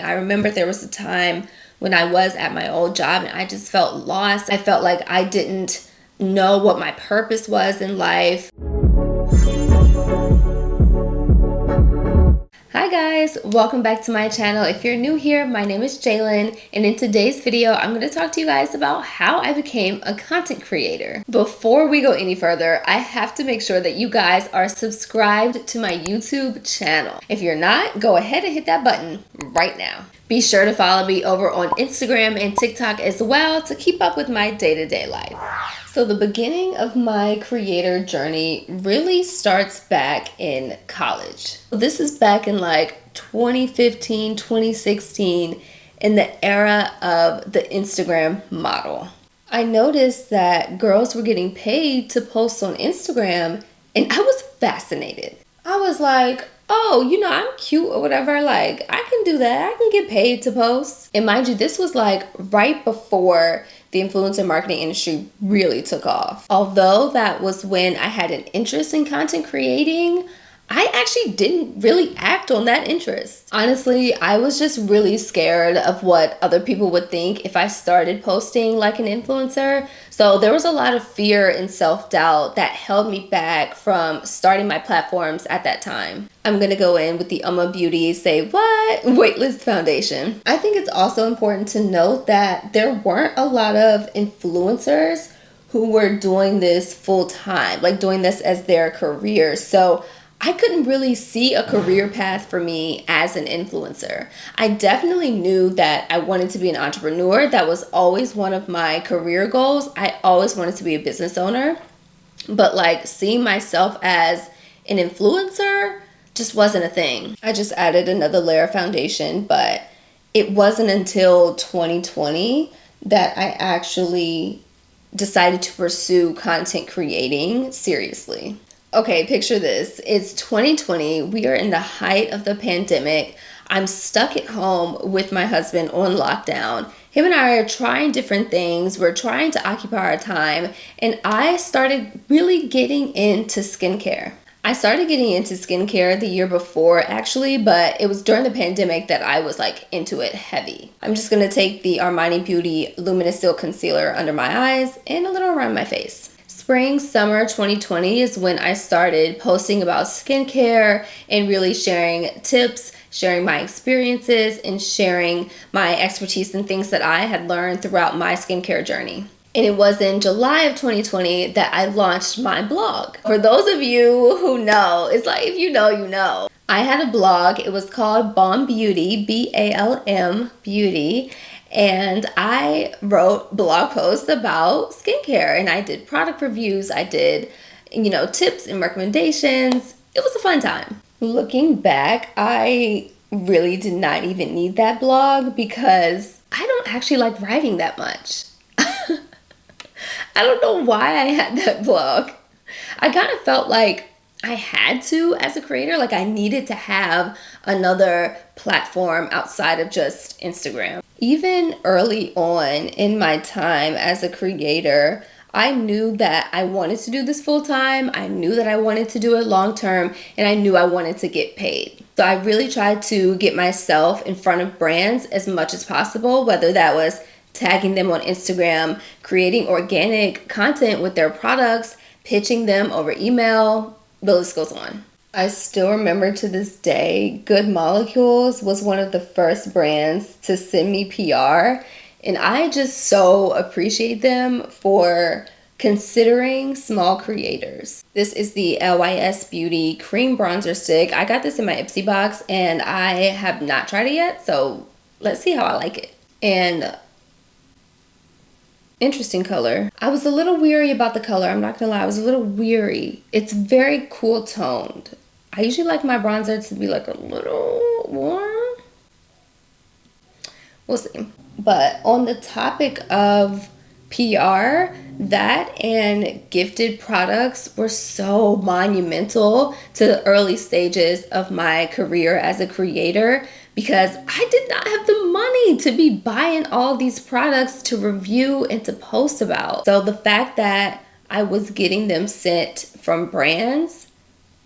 I remember there was a time when I was at my old job and I just felt lost. I felt like I didn't know what my purpose was in life. Hi guys, welcome back to my channel. If you're new here, my name is Jalyn, and in today's video, I'm going to talk to you guys about how I became a content creator. Before we go any further, I have to make sure that you guys are subscribed to my YouTube channel. If you're not, go ahead and hit that button right now. Be sure to follow me over on Instagram and TikTok as well to keep up with my day-to-day life. So the beginning of my creator journey really starts back in college. This is back in like 2015, 2016, in the era of the Instagram model. I noticed that girls were getting paid to post on Instagram, and I was fascinated. I was like, oh, I'm cute or whatever. Like, I can do that. I can get paid to post. And mind you, this was like right before the influencer marketing industry really took off. Although that was when I had an interest in content creating, I actually didn't really act on that interest. Honestly, I was just really scared of what other people would think if I started posting like an influencer. So there was a lot of fear and self-doubt that held me back from starting my platforms at that time. I'm gonna go in with the Beauty Say What waitlist foundation. I think it's also important to note that there weren't a lot of influencers who were doing this full time, like doing this as their career. So I couldn't really see a career path for me as an influencer. I definitely knew that I wanted to be an entrepreneur. That was always one of my career goals. I always wanted to be a business owner, but like seeing myself as an influencer just wasn't a thing. I just added another layer of foundation, but it wasn't until 2020 that I actually decided to pursue content creating seriously. Okay, picture this. It's 2020. We are in the height of the pandemic. I'm stuck at home with my husband on lockdown. Him and I are trying different things. We're trying to occupy our time. And I started really getting into skincare. I started getting into skincare the year before actually, but it was during the pandemic that I was like into it heavy. I'm just going to take the Armani Beauty Luminous Silk Concealer under my eyes and a little around my face. Spring, summer 2020 is when I started posting about skincare and really sharing tips, sharing my experiences, and sharing my expertise and things that I had learned throughout my skincare journey. And it was in July of 2020 that I launched my blog. For those of you who know, it's like if you know, you know. I had a blog. It was called Balm Beauty, BALM Beauty. And I wrote blog posts about skincare, and I did product reviews. I did, tips and recommendations. It was a fun time. Looking back, I really did not even need that blog because I don't actually like writing that much. I don't know why I had that blog. I kind of felt like I had to as a creator, like I needed to have another platform outside of just Instagram. Even early on in my time as a creator, I knew that I wanted to do this full time. I knew that I wanted to do it long term, and I knew I wanted to get paid. So I really tried to get myself in front of brands as much as possible, whether that was tagging them on Instagram, creating organic content with their products, pitching them over email, the list goes on. I still remember to this day, Good Molecules was one of the first brands to send me PR, and I just so appreciate them for considering small creators. This is the LYS Beauty Cream Bronzer Stick. I got this in my Ipsy box, and I have not tried it yet, so let's see how I like it. And interesting color. I was a little weary about the color. I'm not gonna lie, I was a little weary. It's very cool toned. I usually like my bronzer to be like a little warm. We'll see. But on the topic of PR, that and gifted products were so monumental to the early stages of my career as a creator, because I did not have the money to be buying all these products to review and to post about. So the fact that I was getting them sent from brands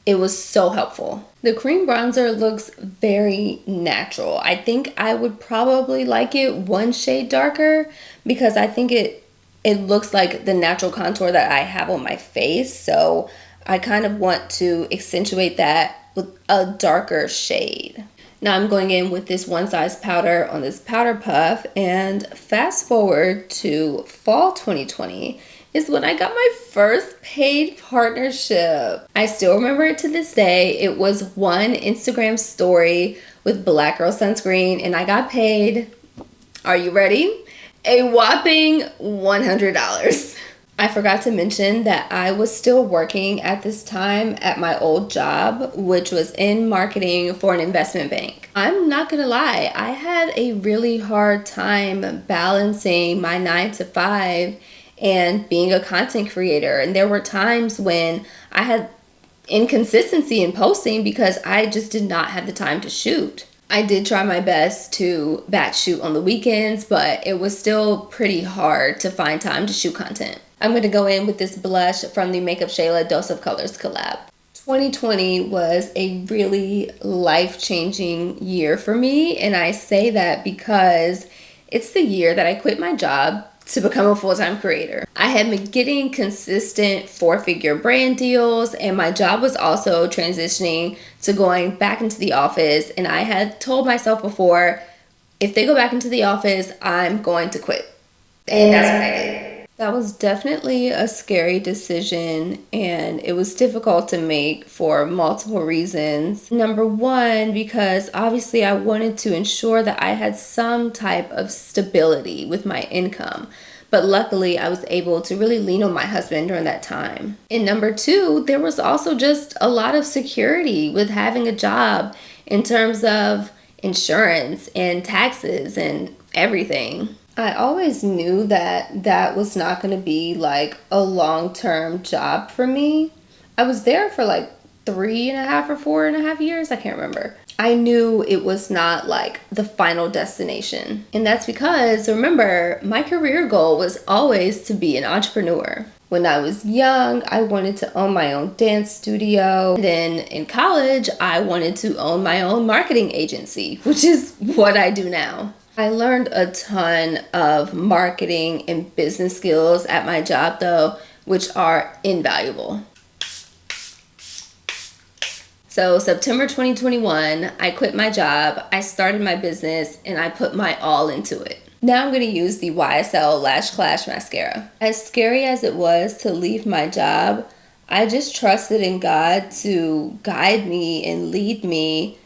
It was so helpful. The cream bronzer looks very natural. I think I would probably like it one shade darker because I think it looks like the natural contour that I have on my face. So I kind of want to accentuate that with a darker shade. Now I'm going in with this one size powder on this powder puff, and fast forward to fall 2020 is when I got my first paid partnership. I still remember it to this day. It was one Instagram story with Black Girl Sunscreen, and I got paid, are you ready? A whopping $100. I forgot to mention that I was still working at this time at my old job, which was in marketing for an investment bank. I'm not gonna lie, I had a really hard time balancing my 9 to 5 and being a content creator. And there were times when I had inconsistency in posting because I just did not have the time to shoot. I did try my best to batch shoot on the weekends, but it was still pretty hard to find time to shoot content. I'm going to go in with this blush from the Makeup Shayla Dose of Colors collab. 2020 was a really life-changing year for me, and I say that because it's the year that I quit my job to become a full-time creator. I had been getting consistent 4-figure brand deals, and my job was also transitioning to going back into the office, and I had told myself before, if they go back into the office, I'm going to quit. And that's what I did. That was definitely a scary decision, and it was difficult to make for multiple reasons. Number one, because obviously I wanted to ensure that I had some type of stability with my income. But luckily, I was able to really lean on my husband during that time. And number two, there was also just a lot of security with having a job in terms of insurance and taxes and everything. I always knew that that was not going to be like a long-term job for me. I was there for like 3.5 or 4.5 years. I can't remember. I knew it was not like the final destination. And that's because, remember, my career goal was always to be an entrepreneur. When I was young, I wanted to own my own dance studio. Then in college, I wanted to own my own marketing agency, which is what I do now. I learned a ton of marketing and business skills at my job though, which are invaluable. So September 2021, I quit my job, I started my business, and I put my all into it. Now I'm going to use the YSL Lash Clash Mascara. As scary as it was to leave my job, I just trusted in God to guide me and lead me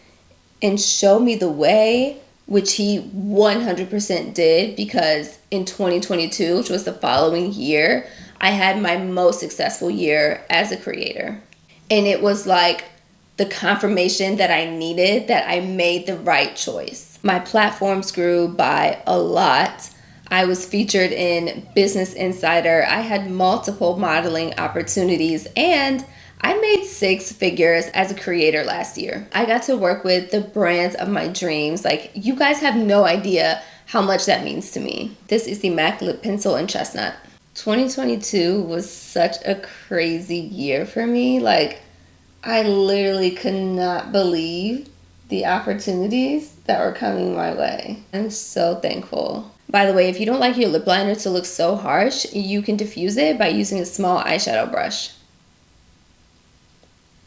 and show me the way, which he 100% did, because in 2022, which was the following year, I had my most successful year as a creator. And it was like the confirmation that I needed that I made the right choice. My platforms grew by a lot. I was featured in Business Insider. I had multiple modeling opportunities, and I made 6 figures as a creator last year. I got to work with the brands of my dreams. Like, you guys have no idea how much that means to me. This is the MAC Lip Pencil in Chestnut. 2022 was such a crazy year for me. Like, I literally could not believe the opportunities that were coming my way. I'm so thankful. By the way, if you don't like your lip liner to look so harsh, you can diffuse it by using a small eyeshadow brush.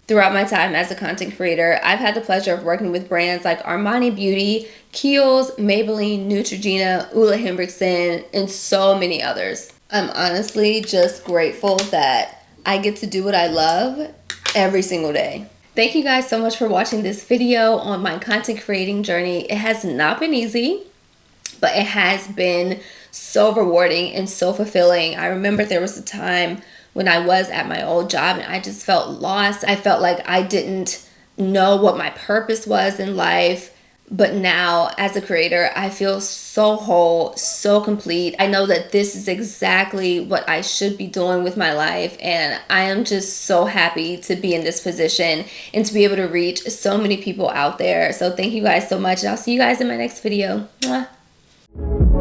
Throughout my time as a content creator, I've had the pleasure of working with brands like Armani Beauty, Kiehl's, Maybelline, Neutrogena, Ulla Hendrickson, and so many others. I'm honestly just grateful that I get to do what I love every single day. Thank you guys so much for watching this video on my content creating journey. It has not been easy, but it has been so rewarding and so fulfilling. I remember there was a time when I was at my old job and I just felt lost. I felt like I didn't know what my purpose was in life. But now as a creator, I feel so whole, so complete. I know that this is exactly what I should be doing with my life. And I am just so happy to be in this position and to be able to reach so many people out there. So thank you guys so much. And I'll see you guys in my next video. Mwah.